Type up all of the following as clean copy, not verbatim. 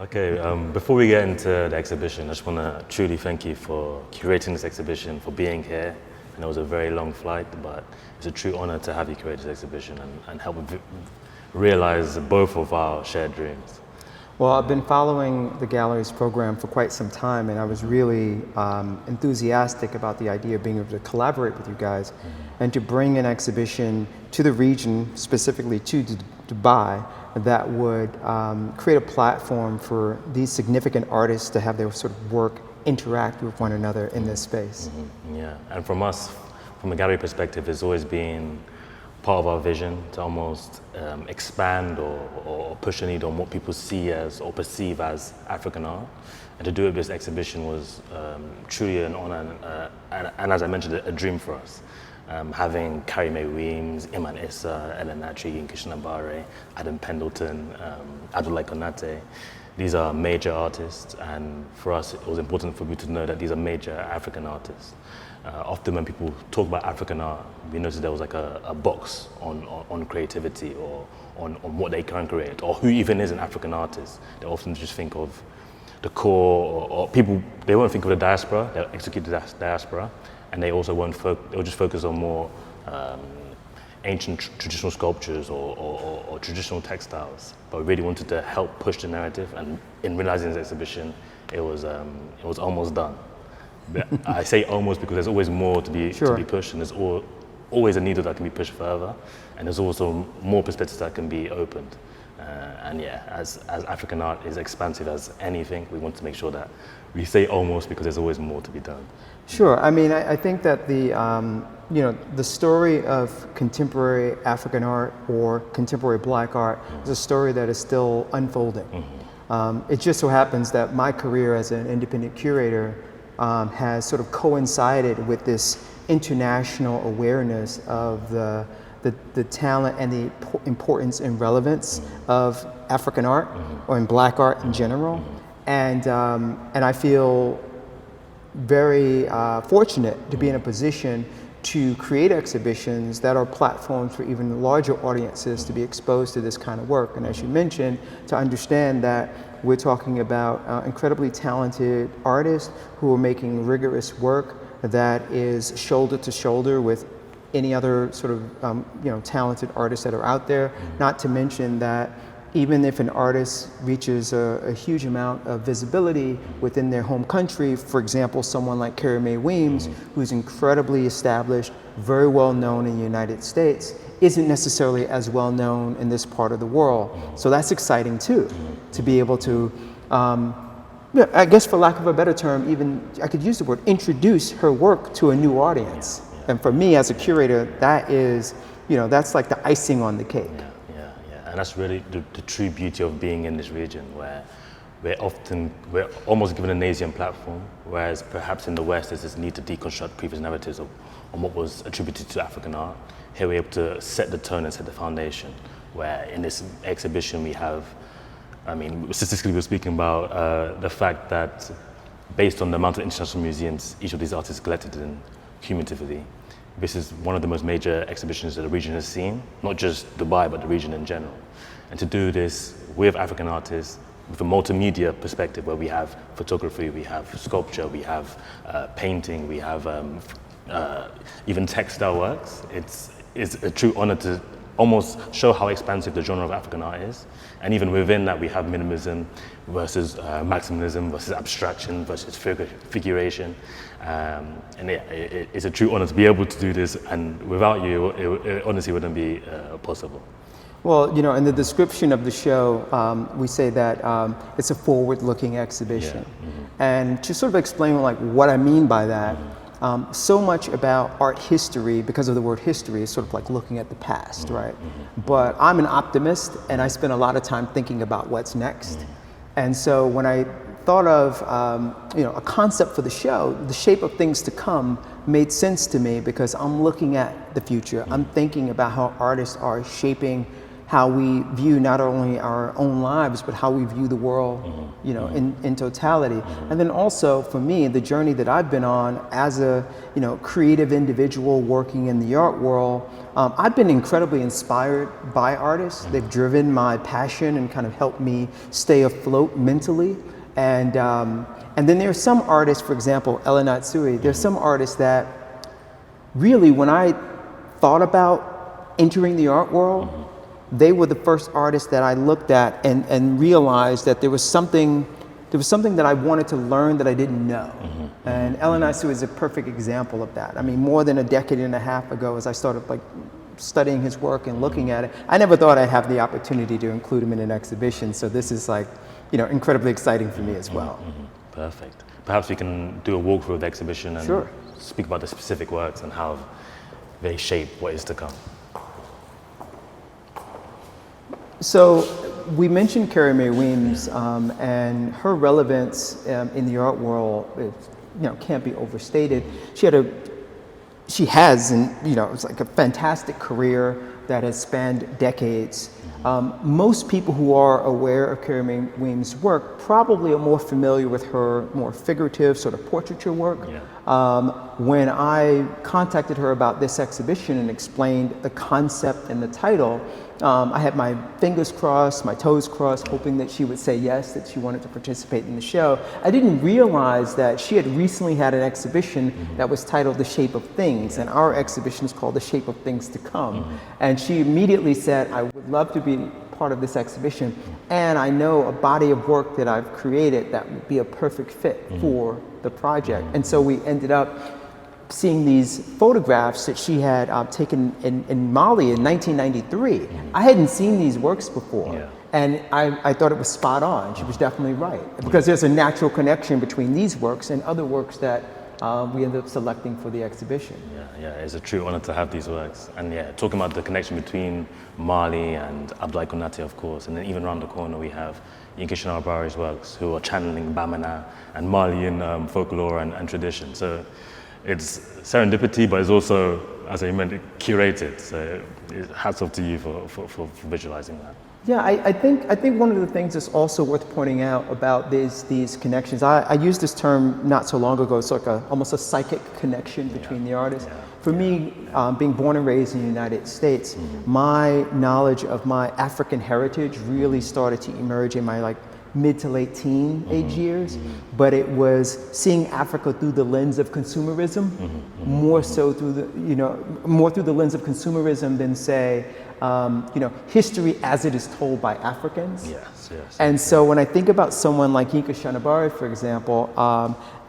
Okay, before we get into the exhibition, I just want to truly thank you for curating this exhibition, for being here. And it was a very long flight, but it's a true honor to have you curate this exhibition and help realize both of our shared dreams. Well, I've been following the gallery's program for quite some time, and I was really enthusiastic about the idea of being able to collaborate with you guys and to bring an exhibition to the region, specifically to Dubai, that would create a platform for these significant artists to have their sort of work interact with one another in this space. Yeah, and from us, from a gallery perspective, it's always been part of our vision to almost expand or push the needle on what people see as or perceive as African art. And to do it with this exhibition was truly an honor and as I mentioned, a dream for us. Having Carrie Mae Weems, Iman, Issa, Anatsui, Yinka Shonibare, Pendleton, Abdoulaye Konaté. These are major artists, and for us it was important for me to know that these are major African artists. Often when people talk about African art, we noticed there was like a box on creativity or on what they can create, or who even is an African artist. They often just think of the core, or people, they won't think of the diaspora, they'll execute the diaspora, and they also they'll just focus on more ancient traditional sculptures or traditional textiles. But we really wanted to help push the narrative, and in realizing this exhibition, it was almost done. But I say almost because there's always more to be pushed, and there's always a needle that can be pushed further, and there's also more perspectives that can be opened. And yeah, as African art is expansive as anything, we want to make sure that we say almost because there's always more to be done. Sure. I mean, I think that the story of contemporary African art or contemporary Black art is a story that is still unfolding. It just so happens that my career as an independent curator has sort of coincided with this international awareness of the talent and the importance and relevance of African art or in Black art in general. And I feel very fortunate to be in a position to create exhibitions that are platforms for even larger audiences to be exposed to this kind of work. And as you mentioned, to understand that we're talking about incredibly talented artists who are making rigorous work that is shoulder to shoulder with any other sort of talented artists that are out there. Not to mention that even if an artist reaches a huge amount of visibility within their home country, for example, someone like Carrie Mae Weems, who's incredibly established, very well known in the United States, isn't necessarily as well known in this part of the world. So that's exciting too, to be able to, I guess for lack of a better term, even I could use the word, introduce her work to a new audience. And for me as a curator, that is, that's like the icing on the cake. And that's really the true beauty of being in this region, where we're almost given an Asian platform, whereas perhaps in the West there's this need to deconstruct previous narratives on what was attributed to African art. Here we're able to set the tone and set the foundation, where in this exhibition we have, statistically we're speaking about the fact that based on the amount of international museums each of these artists collected in cumulatively, this is one of the most major exhibitions that the region has seen, not just Dubai, but the region in general. And to do this with African artists, with a multimedia perspective, where we have photography, we have sculpture, we have painting, we have even textile works, it's a true honor to almost show how expansive the genre of African art is. And even within that, we have minimalism versus maximalism versus abstraction versus figuration. And it's a true honor to be able to do this, and without you, it honestly wouldn't be possible. Well, in the description of the show, we say that it's a forward-looking exhibition. And to sort of explain what I mean by that, so much about art history, because of the word history, is sort of like looking at the past, right? But I'm an optimist, and I spend a lot of time thinking about what's next. And so when I thought of a concept for the show, the shape of things to come made sense to me because I'm looking at the future. I'm thinking about how artists are shaping how we view not only our own lives, but how we view the world, you know, in totality. And then also for me, the journey that I've been on as a, you know, creative individual working in the art world, I've been incredibly inspired by artists. They've driven my passion and kind of helped me stay afloat mentally. And then there's some artists, for example, Anatsui, there's some artists that really, when I thought about entering the art world, they were the first artists that I looked at and realized that there was something that I wanted to learn that I didn't know. And Anatsui is a perfect example of that. I mean, more than a decade and a half ago, as I started like studying his work and looking at it, I never thought I'd have the opportunity to include him in an exhibition. So this is like, you know, incredibly exciting for me as well. Perfect. Perhaps we can do a walkthrough of the exhibition and speak about the specific works and how they shape what is to come. So we mentioned Carrie Mae Weems, and her relevance in the art world, can't be overstated. She has, and it's like a fantastic career that has spanned decades. Most people who are aware of Carrie Mae Weems' work probably are more familiar with her more figurative sort of portraiture work. When I contacted her about this exhibition and explained the concept and the title, I had my fingers crossed, my toes crossed, hoping that she would say yes, that she wanted to participate in the show. I didn't realize that she had recently had an exhibition that was titled The Shape of Things, and our exhibition is called The Shape of Things to Come. And she immediately said, I would love to be part of this exhibition, and I know a body of work that I've created that would be a perfect fit for the project. And so we ended up seeing these photographs that she had taken in Mali in 1993. I hadn't seen these works before, and I thought it was spot on. She was definitely right, because there's a natural connection between these works and other works that we ended up selecting for the exhibition. It's a true honor to have these works. And talking about the connection between Mali and Abdoulaye Konaté, of course, and then even around the corner we have Yinka Shonibare's works, who are channeling Bamana and Malian folklore and tradition. So it's serendipity, but it's also, as I mentioned, curated. So hats off to you for visualizing that. Yeah, I think one of the things that's also worth pointing out about these connections, I used this term not so long ago. It's like almost a psychic connection between the artists. For me, being born and raised in the United States, my knowledge of my African heritage really started to emerge in my mid to late age years, but it was seeing Africa through the lens of consumerism, more so through the lens of consumerism than say, history as it is told by Africans. And so when I think about someone like Yinka Shonibare, for example,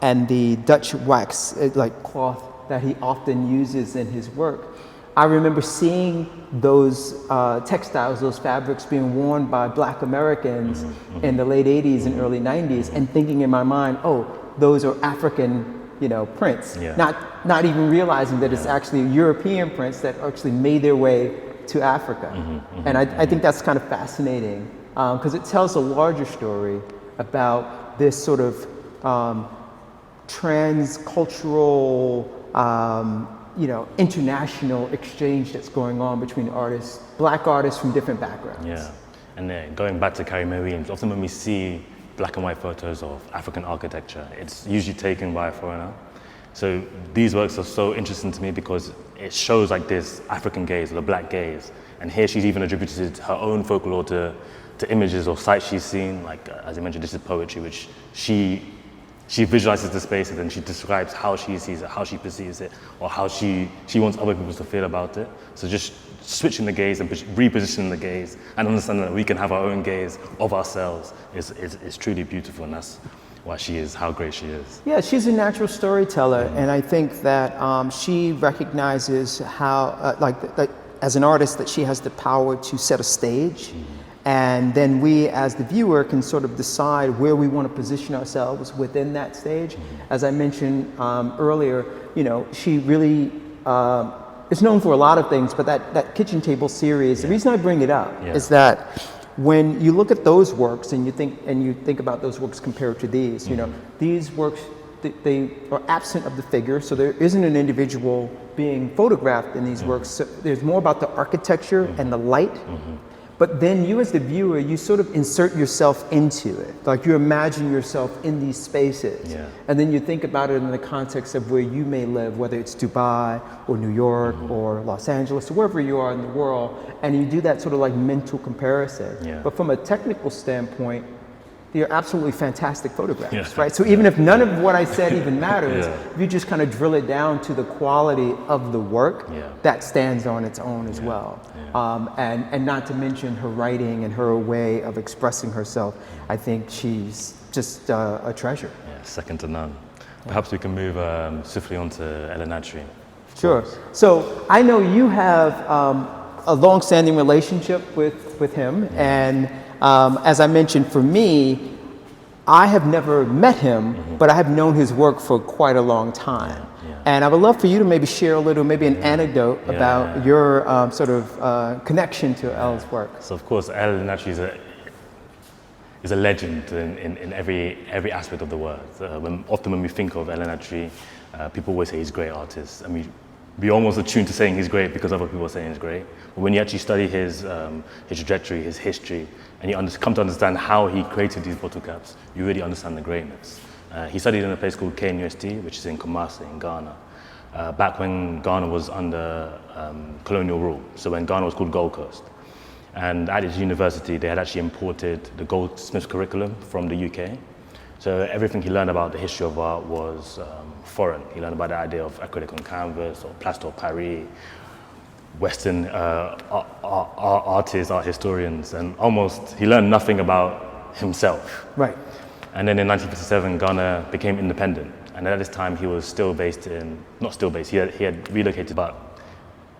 and the Dutch wax cloth that he often uses in his work, I remember seeing those textiles, those fabrics being worn by Black Americans in the late 80s and early 90s, and thinking in my mind, oh, those are African, prints. Not even realizing that it's actually European prints that actually made their way to Africa. And I think that's kind of fascinating, because it tells a larger story about this sort of transcultural, international exchange that's going on between artists, Black artists from different backgrounds. And then going back to Carrie Mae Weems, often when we see black and white photos of African architecture, it's usually taken by a foreigner. So these works are so interesting to me because it shows this African gaze, or the Black gaze. And here she's even attributed her own folklore to images or sights she's seen. As I mentioned, this is poetry, which she visualizes the space and then she describes how she sees it, how she perceives it, or how she wants other people to feel about it. So just switching the gaze and repositioning the gaze and understanding that we can have our own gaze of ourselves is truly beautiful, and that's why she is how great she is. Yeah, she's a natural storyteller, and I think that she recognizes how, as an artist, that she has the power to set a stage. And then we, as the viewer, can sort of decide where we want to position ourselves within that stage. As I mentioned earlier, she really is known for a lot of things, but that kitchen table series, the reason I bring it up is that when you look at those works and you think about those works compared to these, these works, they are absent of the figure, so there isn't an individual being photographed in these works. So there's more about the architecture and the light. but then you as the viewer, you sort of insert yourself into it. Like you imagine yourself in these spaces. Yeah. And then you think about it in the context of where you may live, whether it's Dubai or New York or Los Angeles or wherever you are in the world. And you do that sort of like mental comparison. Yeah. But from a technical standpoint, they're absolutely fantastic photographs, Yeah. right? So even if none of what I said even matters, Yeah. if you just kind of drill it down to the quality of the work, Yeah. that stands on its own as well. And not to mention her writing and her way of expressing herself, I think she's just a treasure. Yeah, second to none. Perhaps we can move swiftly on to Anatsui. Sure. So I know you have a long-standing relationship with him, and as I mentioned, for me, I have never met him, but I have known his work for quite a long time. And I would love for you to maybe share a little, maybe an anecdote about your sort of connection to El's work. So of course, Anatsui is a legend in every aspect of the word. Often when we think of Anatsui, people always say he's a great artist, and we almost attune to saying he's great because other people are saying he's great. But when you actually study his trajectory, his history, and you come to understand how he created these bottle caps, you really understand the greatness. He studied in a place called KNUST, which is in Kumasi in Ghana, back when Ghana was under colonial rule, so when Ghana was called Gold Coast. And at his university, they had actually imported the Goldsmiths curriculum from the UK. So everything he learned about the history of art was foreign. He learned about the idea of acrylic on canvas or plaster of Paris, Western artists, art historians, and almost he learned nothing about himself. Right. And then in 1957, Ghana became independent. And at this time, he was still based in, not still based, he had relocated, but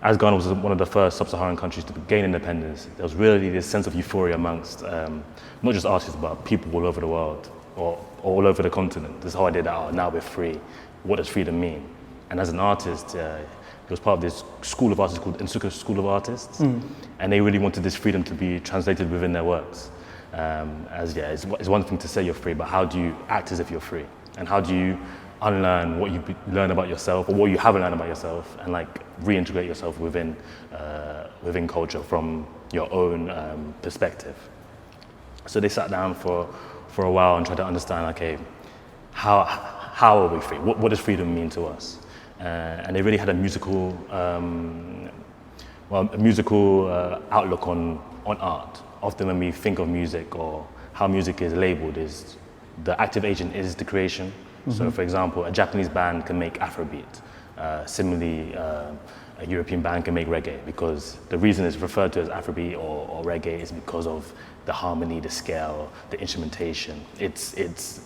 as Ghana was one of the first sub-Saharan countries to gain independence, there was really this sense of euphoria amongst not just artists, but people all over the world, or all over the continent. This whole idea that, now we're free. What does freedom mean? And as an artist, he was part of this school of artists called Nsukka School of Artists, and they really wanted this freedom to be translated within their works. It's one thing to say you're free, but how do you act as if you're free? And how do you unlearn what you learn about yourself, or what you haven't learned about yourself, and like reintegrate yourself within culture from your own perspective? So they sat down for a while and tried to understand, okay, how are we free? What does freedom mean to us? And they really had a musical outlook on art. Often when we think of music or how music is labeled, is the active agent is the creation. So for example, a Japanese band can make Afrobeat. Similarly, a European band can make reggae, because the reason it's referred to as Afrobeat or reggae is because of the harmony, the scale, the instrumentation. It's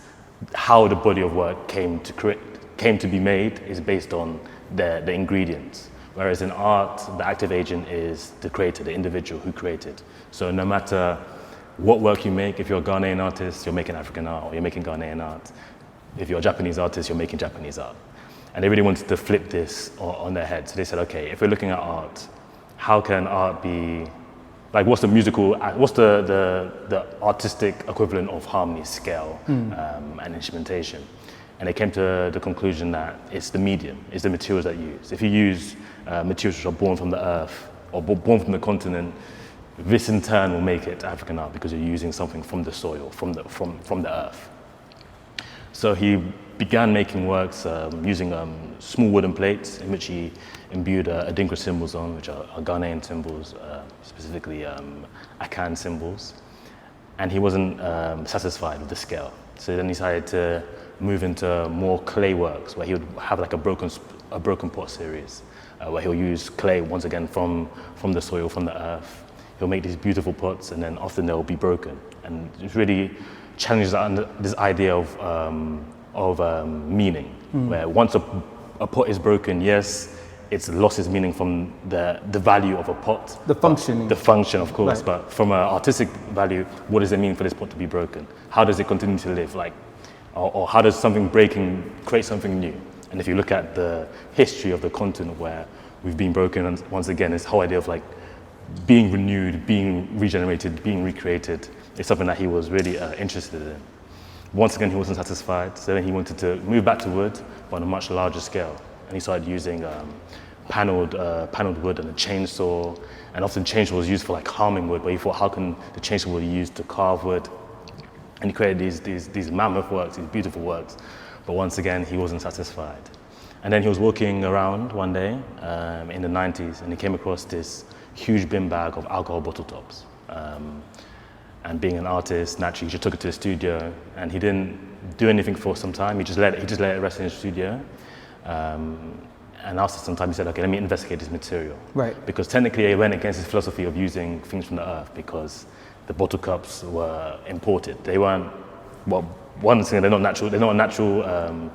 how the body of work came to be made is based on the ingredients. Whereas in art, the active agent is the creator, the individual who created. So no matter what work you make, if you're a Ghanaian artist, you're making African art, or you're making Ghanaian art. If you're a Japanese artist, you're making Japanese art. And they really wanted to flip this on their head. So they said, okay, if we're looking at art, how can art be, like what's the artistic equivalent of harmony, scale, and instrumentation? And they came to the conclusion that it's the medium, it's the materials that you use. If you use materials which are born from the earth, or born from the continent, this in turn will make it African art, because you're using something from the soil, from the earth. So he began making works using small wooden plates in which he imbued Adinkra symbols on, which are Ghanaian symbols, specifically Akan symbols. And he wasn't satisfied with the scale. So then he decided to move into more clay works, where he would have like a broken pot series, where he'll use clay once again from the soil, from the earth. He'll make these beautiful pots, and then often they'll be broken. And it really challenges this idea of meaning, where once a pot is broken, yes, it's lost its meaning from the value of a pot. The functioning. The function, of course, Right. but from an artistic value, what does it mean for this pot to be broken? How does it continue to live? Or how does something breaking create something new? And if you look at the history of the continent where we've been broken, and once again, this whole idea of like being renewed, being regenerated, being recreated, is something that he was really interested in. Once again, he wasn't satisfied, so then he wanted to move back to wood, but on a much larger scale. And he started using paneled wood and a chainsaw, and often chainsaw was used for like harming wood, but he thought, how can the chainsaw be used to carve wood? And he created these mammoth works, these beautiful works, but once again, he wasn't satisfied. And then he was walking around one day in the 90s, and he came across this huge bin bag of alcohol bottle tops. And being an artist, naturally, he just took it to the studio, and he didn't do anything for some time. He just let it rest in the studio. And after some time, he said, okay, let me investigate this material. Right. Because technically, it went against his philosophy of using things from the earth, because the bottle cups were imported. They weren't, well, one thing, they're not natural. They're not a natural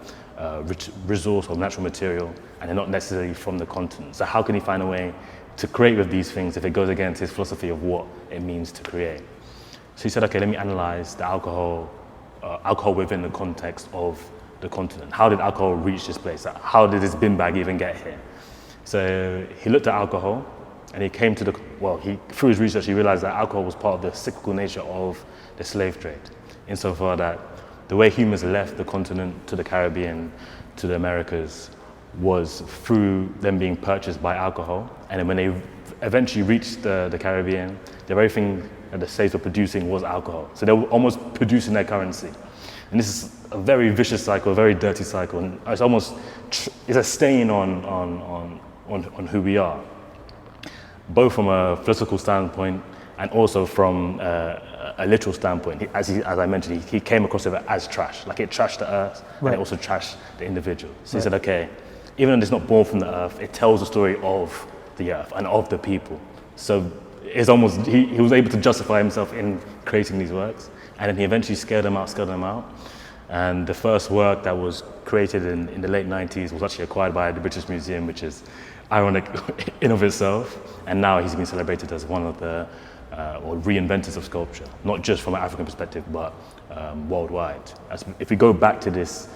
resource or natural material, and they're not necessarily from the continent. So how can he find a way to create with these things if it goes against his philosophy of what it means to create? So he said, okay, let me analyze the alcohol within the context of the continent. How did alcohol reach this place? How did this bin bag even get here? So he looked at alcohol, and he came to through his research, he realized that alcohol was part of the cyclical nature of the slave trade, insofar that the way humans left the continent to the Caribbean, to the Americas, was through them being purchased by alcohol. And then when they eventually reached the Caribbean, the very thing that the slaves were producing was alcohol. So they were almost producing their currency. And this is a very vicious cycle, a very dirty cycle. And it's a stain on who we are, both from a philosophical standpoint and also from a literal standpoint. As I mentioned, he came across it as trash. Like, it trashed the earth, and it also trashed the individual. So he said, okay, even though it's not born from the earth, it tells the story of the earth and of the people. So it's almost, he was able to justify himself in creating these works, and then he eventually scaled them out. And the first work that was created in the late 90s was actually acquired by the British Museum, which is ironic in of itself. And now he's been celebrated as one of the or reinventors of sculpture, not just from an African perspective, but worldwide. If we go back to this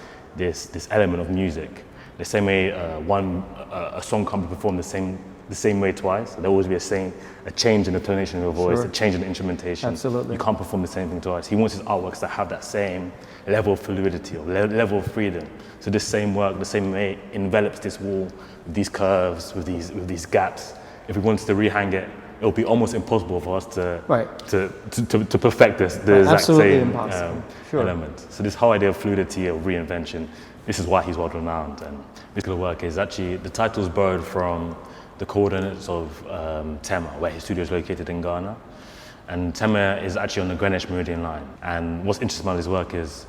element of music, the same way a song can't be performed the same way twice. There'll always be a change in the tonation of your voice, a change in the instrumentation. Absolutely. You can't perform the same thing twice. He wants his artworks to have that same level of fluidity or level of freedom. So this same work, the same way, envelops this wall with these curves, with these gaps. If we wanted to rehang it, it would be almost impossible for us to perfect the exact same element. So this whole idea of fluidity, of reinvention, this is why he's world renowned. And this kind of work is actually, the title is borrowed from the coordinates of Tema, where his studio is located in Ghana. And Tema is actually on the Greenwich Meridian line. And what's interesting about his work is,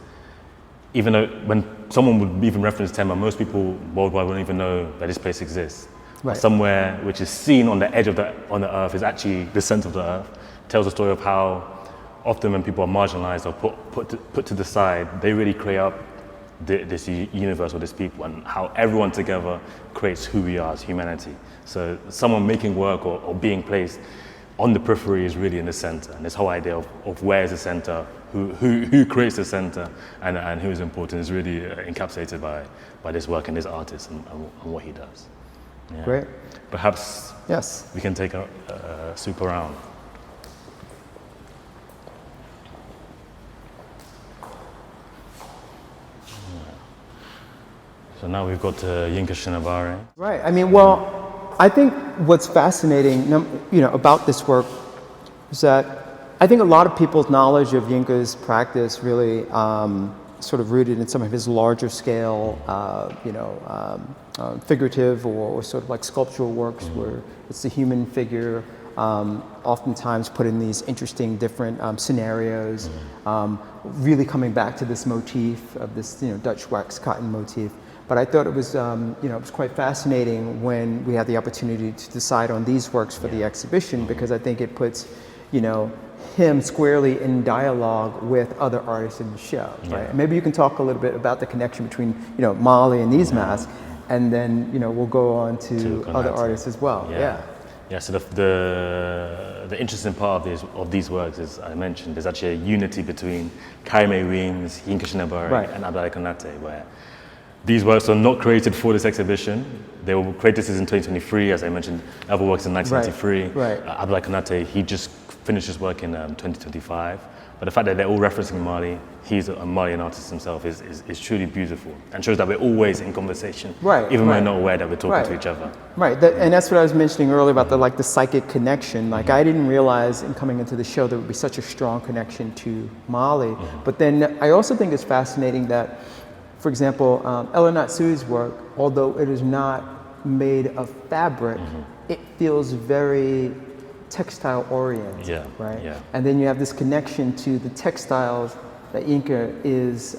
even though when someone would even reference Tema, most people worldwide wouldn't even know that this place exists. Right. Somewhere which is seen on the edge of the earth is actually the center of the earth. Tells a story of how often when people are marginalized or put to the side, they really create up this universe or this people, and how everyone together creates who we are as humanity. So someone making work or being placed on the periphery is really in the center. And this whole idea of where is the center, who creates the center, and who is important is really encapsulated by this work and this artist and what he does. Yeah. Great. Perhaps we can take a swoop around. So now we've got Yinka Shonibare. Right. I mean, I think what's fascinating, about this work is that I think a lot of people's knowledge of Yinka's practice really sort of rooted in some of his larger scale, figurative or sort of like sculptural works where it's the human figure, oftentimes put in these interesting different scenarios, really coming back to this motif of this Dutch wax cotton motif. But I thought it was it was quite fascinating when we had the opportunity to decide on these works for the exhibition, because I think it puts him squarely in dialogue with other artists in the show. Right? Maybe you can talk a little bit about the connection between Mali and these masks, and then we'll go on to other artists as well. Yeah. So the interesting part of these works, as I mentioned, there's actually a unity between Carrie Mae Weems, Yinka Shonibare, and Abdoulaye Konaté, where these works are not created for this exhibition. They were created in 2023, as I mentioned. Other works in 1993. Abdoulaye Konaté, he just finished his work in 2025. But the fact that they're all referencing Mali, he's a Malian artist himself, is truly beautiful and shows that we're always in conversation, even when we're not aware that we're talking to each other. Right, and that's what I was mentioning earlier about the psychic connection. Like I didn't realize in coming into the show there would be such a strong connection to Mali. But then I also think it's fascinating that, for example, Anatsui's work, although it is not made of fabric, it feels very textile oriented, right? Yeah. And then you have this connection to the textiles that Yinka is,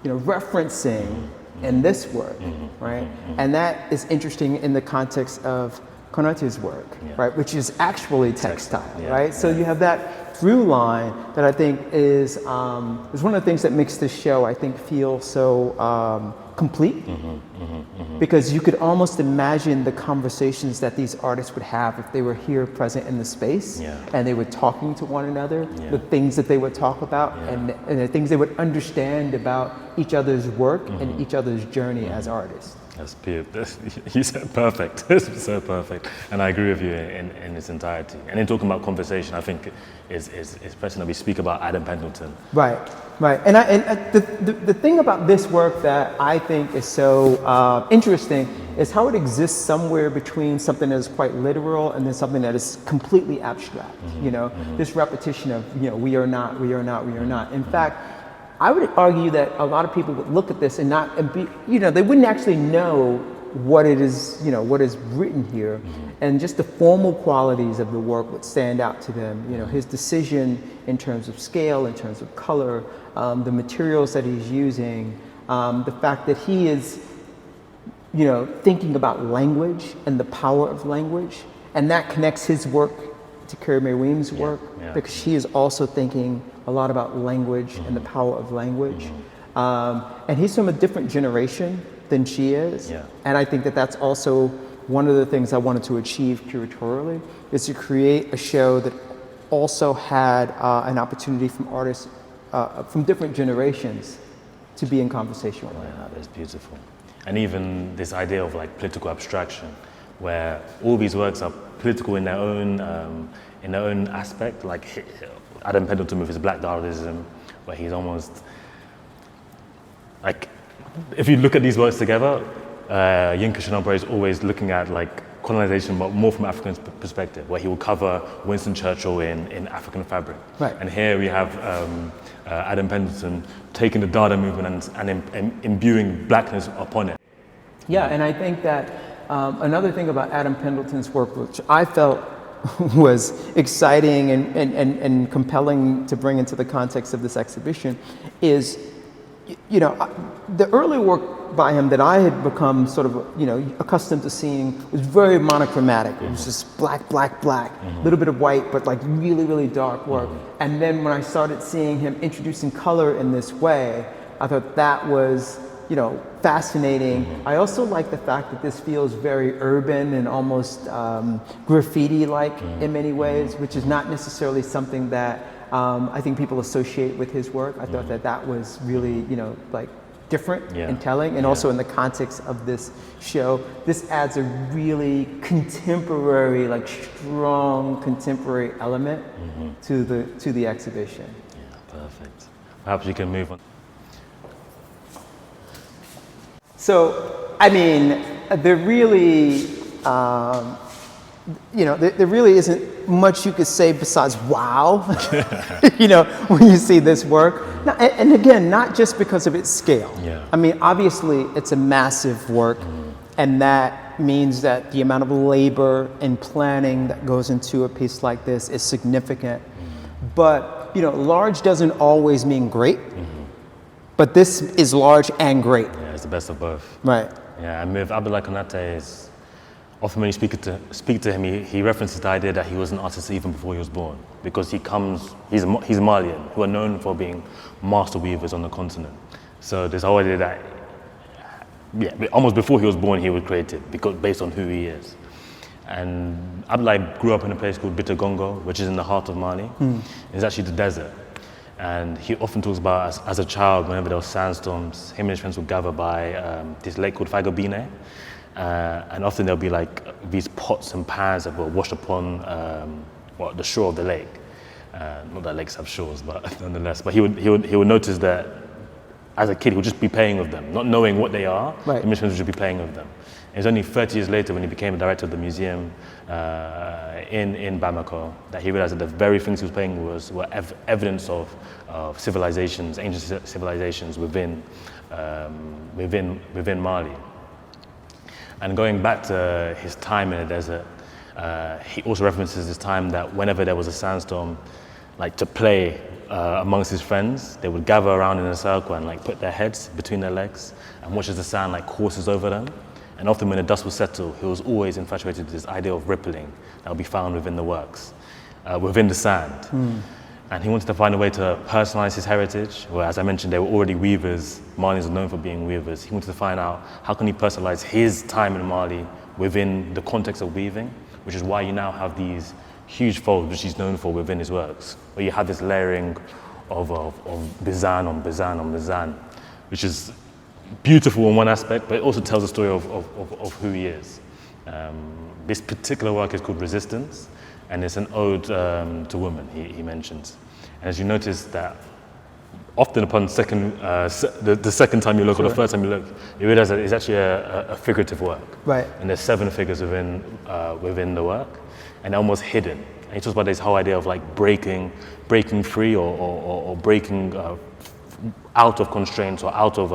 referencing in this work, right? And that is interesting in the context of Konaté's work, right? Which is actually textile, right? So you have that through line that I think is one of the things that makes this show, I think, feel so complete, because you could almost imagine the conversations that these artists would have if they were here present in the space, and they were talking to one another, the things that they would talk about, and the things they would understand about each other's work and each other's journey as artists. That's beautiful. You said perfect. It's so perfect, and I agree with you in its entirety. And in talking about conversation, I think it's pressing that we speak about Adam Pendleton. Right. And the thing about this work that I think is so interesting is how it exists somewhere between something that is quite literal and then something that is completely abstract. This repetition of we are not, we are not, we are not. In fact, I would argue that a lot of people would look at this and they wouldn't actually know what it is, what is written here, and just the formal qualities of the work would stand out to them. His decision in terms of scale, in terms of color, the materials that he's using, the fact that he is, thinking about language and the power of language, and that connects his work to Carrie Mae Weems' work, because she is also thinking a lot about language and the power of language. And he's from a different generation than she is. And I think that that's also one of the things I wanted to achieve curatorially, is to create a show that also had an opportunity from artists from different generations to be in conversation with. Yeah, that's beautiful. And even this idea of like political abstraction, where all these works are political in their own aspect, like Adam Pendleton with his Black Dadaism, where he's almost like, if you look at these works together, Yinka Shonibare is always looking at like colonization, but more from African perspective, where he will cover Winston Churchill in African fabric. Right. And here we have Adam Pendleton taking the Dada movement and imbuing blackness upon it. Yeah, and I think that another thing about Adam Pendleton's work, which I felt was exciting and compelling to bring into the context of this exhibition, is, the early work by him that I had become sort of, accustomed to seeing was very monochromatic. It was just black, black, black, a little bit of white, but like really, really dark work. And then when I started seeing him introducing color in this way, I thought that was, fascinating. I also like the fact that this feels very urban and almost graffiti-like in many ways, which is not necessarily something that I think people associate with his work. I thought that was really, like different and telling, and also in the context of this show, this adds a really contemporary, like strong contemporary element to the exhibition. Yeah, perfect. Perhaps you can move on. So, I mean, there really, there really isn't much you could say besides wow, when you see this work. And again, not just because of its scale. I mean, obviously, it's a massive work, and that means that the amount of labor and planning that goes into a piece like this is significant. But, large doesn't always mean great. But this is large and great. Yeah, it's the best of both. Right. Yeah, and with Abdoulaye Konaté, often when you speak to him, he references the idea that he was an artist even before he was born, because he's Malian, who are known for being master weavers on the continent. So this whole idea that, almost before he was born, he was creative, because based on who he is. And Abdoulaye grew up in a place called Bitagongo, which is in the heart of Mali. It's actually the desert. And he often talks about, as a child, whenever there were sandstorms, him and his friends would gather by this lake called Fagobine. And often there'll be like these pots and pans that were washed upon the shore of the lake. Not that lakes have shores, but nonetheless. But he would notice that as a kid, he would just be playing with them, not knowing what they are. Right. The missionaries would just be playing with them. It was only 30 years later when he became the director of the museum in Bamako that he realized that the very things he was playing with were evidence of civilizations, ancient civilizations within Mali. And going back to his time in the desert, he also references this time that whenever there was a sandstorm, like to play amongst his friends, they would gather around in a circle and like put their heads between their legs and watch as the sand like courses over them. And often when the dust would settle, he was always infatuated with this idea of rippling that would be found within the works, within the sand. And he wanted to find a way to personalize his heritage, where, as I mentioned, they were already weavers. Malians are known for being weavers. He wanted to find out how can he personalize his time in Mali within the context of weaving, which is why you now have these huge folds, which he's known for within his works, where you have this layering of Bizan on Bizan on Bizan, which is beautiful in one aspect, but it also tells a story of who he is. This particular work is called Resistance, and it's an ode to women, he mentions. And as you notice that often upon the second time you look or the first time you look, you realize that it's actually a figurative work. Right. And there's 7 figures within the work, and they're almost hidden. And he talks about this whole idea of like breaking free or breaking out of constraints or out of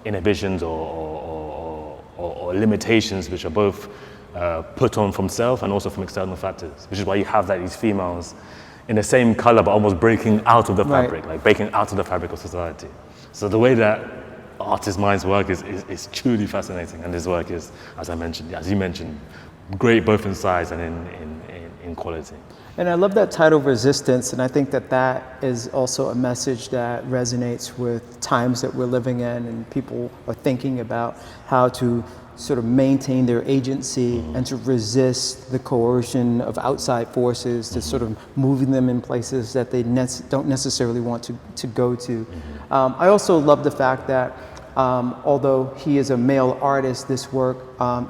inhibitions or limitations, which are both put on from self and also from external factors, which is why you have like these females in the same color but almost breaking out of the fabric, like breaking out of the fabric of society. So the way that artist minds work is truly fascinating, and this work is, as you mentioned, great both in size and in quality. And I love that title, Resistance, and I think that is also a message that resonates with times that we're living in, and people are thinking about how to sort of maintain their agency and to resist the coercion of outside forces, to sort of moving them in places that they don't necessarily want to go to. I also love the fact that although he is a male artist, this work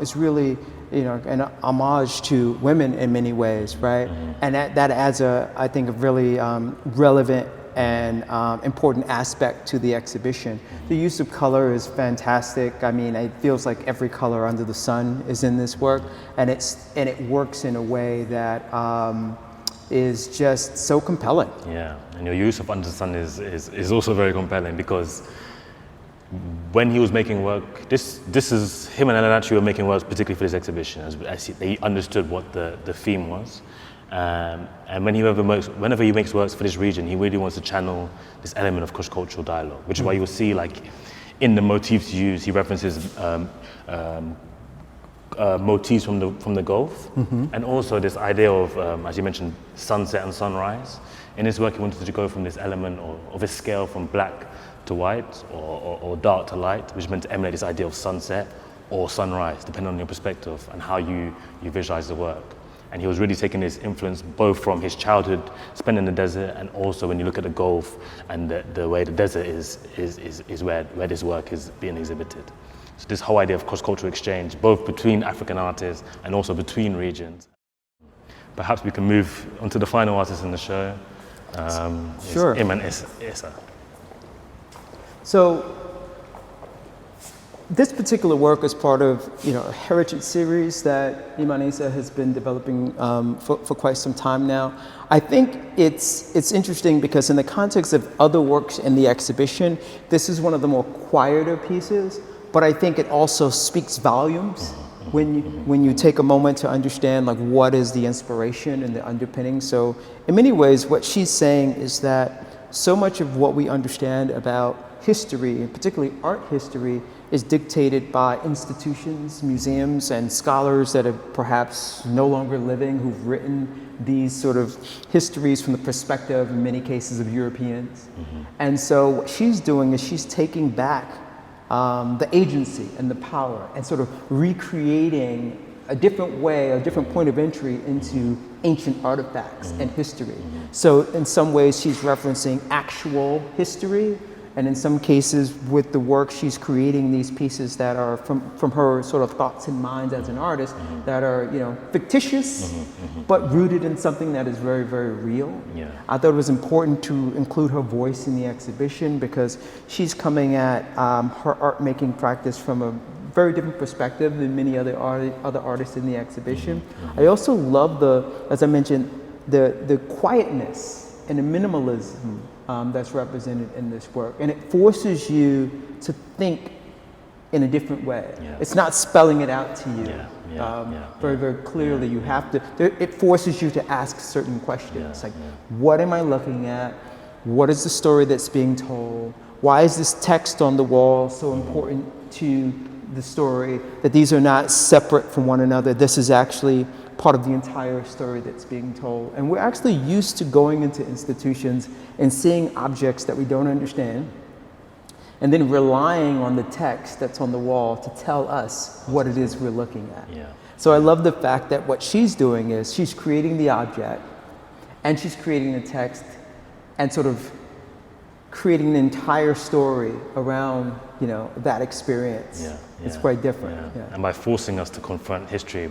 is really an homage to women in many ways, right? And that adds I think, a really relevant and important aspect to the exhibition. The use of color is fantastic. I mean, it feels like every color under the sun is in this work, and it works in a way that is just so compelling. Yeah, and your use of under the sun is also very compelling, because when he was making work, this is him and Anatsui were making works particularly for this exhibition, as they understood what the theme was. And whenever he makes works for this region, he really wants to channel this element of cross-cultural dialogue, which is why you will see, like, in the motifs used, he references motifs from the Gulf, and also this idea of, as you mentioned, sunset and sunrise. In his work, he wanted to go from this element of a scale from black to white or dark to light, which meant to emanate this idea of sunset or sunrise, depending on your perspective and how you visualize the work. And he was really taking his influence both from his childhood spent in the desert, and also when you look at the Gulf and the way the desert is where this work is being exhibited. So this whole idea of cross-cultural exchange, both between African artists and also between regions. Perhaps we can move on to the final artist in the show. Sure. Iman Issa. So this particular work is part of a heritage series that Iman Issa has been developing for quite some time now. I think it's interesting because in the context of other works in the exhibition, this is one of the more quieter pieces, but I think it also speaks volumes when you take a moment to understand like what is the inspiration and the underpinning. So in many ways, what she's saying is that so much of what we understand about history, and particularly art history, is dictated by institutions, museums, and scholars that are perhaps no longer living, who've written these sort of histories from the perspective, in many cases, of Europeans. And so what she's doing is she's taking back the agency and the power and sort of recreating a different way, a different point of entry into ancient artifacts and history. So in some ways, she's referencing actual history and in some cases with the work she's creating these pieces that are from her sort of thoughts and minds as an artist that are, you know, fictitious but rooted in something that is very, very real. Yeah. I thought it was important to include her voice in the exhibition because she's coming at her art making practice from a very different perspective than many other artists in the exhibition. I also love as I mentioned, the quietness and the minimalism that's represented in this work, and it forces you to think in a different way. Yeah. It's not spelling it out to you very, very clearly. You have to. It forces you to ask certain questions, like, what am I looking at? What is the story that's being told? Why is this text on the wall so important to the story? That these are not separate from one another. This is actually part of the entire story that's being told. And we're actually used to going into institutions and seeing objects that we don't understand, and then relying on the text that's on the wall to tell us what it is we're looking at. Yeah. So I love the fact that what she's doing is she's creating the object, and she's creating the text, and sort of creating an entire story around, you know, that experience. It's quite different. And by forcing us to confront history,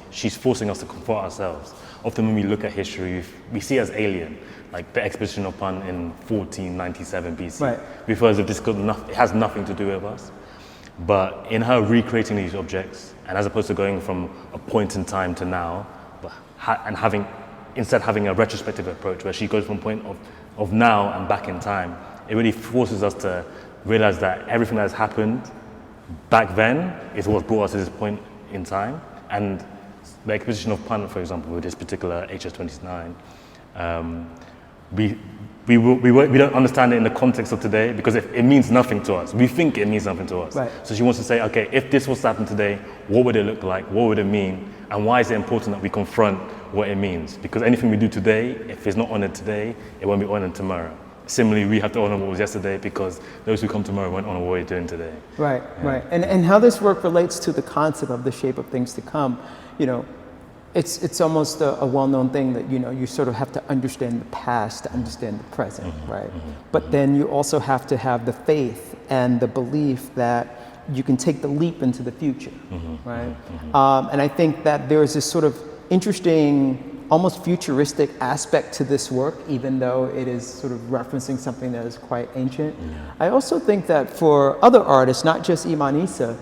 she's forcing us to confront ourselves. Often when we look at history, we see it as alien, like the Expedition of Punt in 1497 BC. Right. We feel as if it has nothing to do with us. But in her recreating these objects, and as opposed to going from a point in time to now, instead having a retrospective approach where she goes from point of now and back in time, it really forces us to realize that everything that has happened back then is what brought us to this point in time. And the Expedition of Punt, for example, with this particular HS-29, we don't understand it in the context of today because it means nothing to us. We think it means nothing to us. Right. So she wants to say, okay, if this was to happen today, what would it look like? What would it mean? And why is it important that we confront what it means? Because anything we do today, if it's not honored today, it won't be honored tomorrow. Similarly, we have to honor what was yesterday because those who come tomorrow won't honor what we're doing today. Right. And how this work relates to the concept of the shape of things to come, you know, it's almost a well-known thing that, you know, you sort of have to understand the past to understand the present, right? But then you also have to have the faith and the belief that you can take the leap into the future, right? And I think that there is this sort of interesting, almost futuristic aspect to this work, even though it is sort of referencing something that is quite ancient. I also think that for other artists, not just Iman Issa,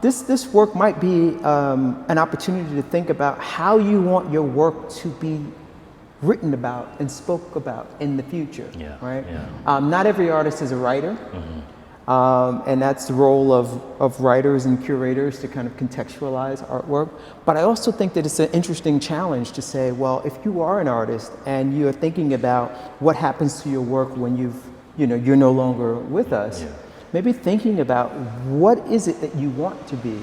this work might be an opportunity to think about how you want your work to be written about and spoke about in the future, right? Not every artist is a writer, and that's the role of writers and curators to kind of contextualize artwork. But I also think that it's an interesting challenge to say, well, if you are an artist and you're thinking about what happens to your work when you're no longer with us, maybe thinking about what is it that you want to be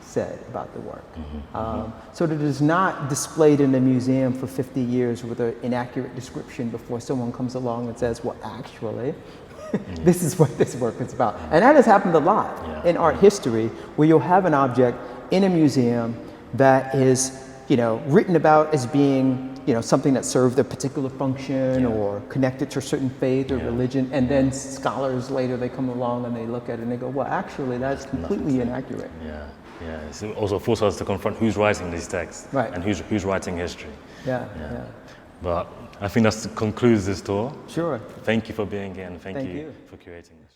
said about the work, so that it is not displayed in a museum for 50 years with an inaccurate description before someone comes along and says, well, actually, this is what this work is about. And that has happened a lot in art history, where you'll have an object in a museum that is, you know, written about as being, you know, something that served a particular function or connected to a certain faith or religion, and then scholars later, they come along and they look at it and they go, well, actually, that's completely inaccurate. It also forces us to confront who's writing these texts and who's writing history. But I think that concludes this tour. Sure. Thank you for being here, and thank you for curating this.